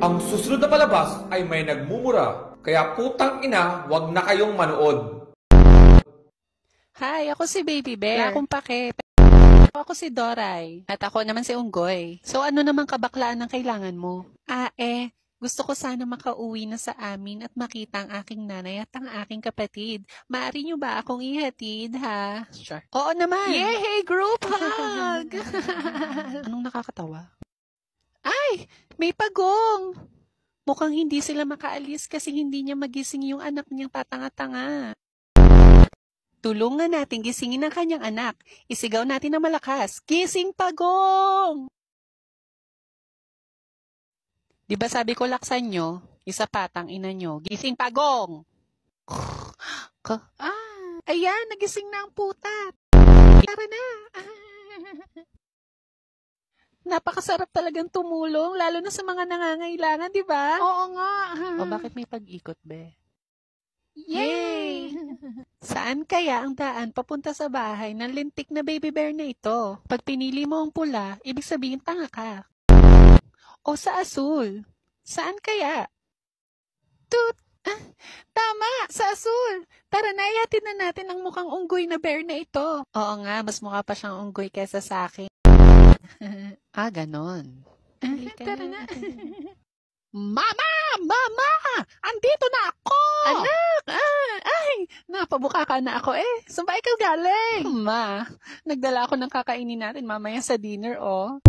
Ang susunod na palabas ay may nagmumura. Kaya putang ina, wag na kayong manood. Hi, ako si Baby Bear. Wala akong pake. Ako si Doray. At ako naman si Unggoy. So ano naman kabaklaan ang kailangan mo? Gusto ko sana makauwi na sa amin at makita ang aking nanay at ang aking kapatid. Maaari niyo ba akong ihatid, ha? Sure. Oo naman. Yay! Group hug! Anong nakakatawa? Ay! May pagong! Mukhang hindi sila makaalis kasi hindi niya magising yung anak niyang tatanga-tanga. Tulungan natin gisingin ang kanyang anak. Isigaw natin na malakas. Gising pagong! Di ba sabi ko laksan nyo, isa patang ina nyo, gising pagong! Ayan, nagising na ang putat. Tara na. Napakasarap talagang tumulong, lalo na sa mga nangangailangan, di ba? Oo nga. O bakit may pag-ikot, be? Yay! Saan kaya ang daan papunta sa bahay ng lintik na baby bear na ito? Pag pinili mo ang pula, ibig sabihin tanga ka. O sa asul? Saan kaya? Toot! Tama! Sa asul! Tara na, ihatid na natin ang mukhang unggoy na bear na ito. Oo nga, mas mukha pa siyang unggoy kesa sa akin. Ganon. Tara na. Mama! Mama! Andito na ako! Anak! Napabuka ka na ako eh. Saan ba ikaw galing? Ma, nagdala ako ng kakainin natin mamaya sa dinner, oh.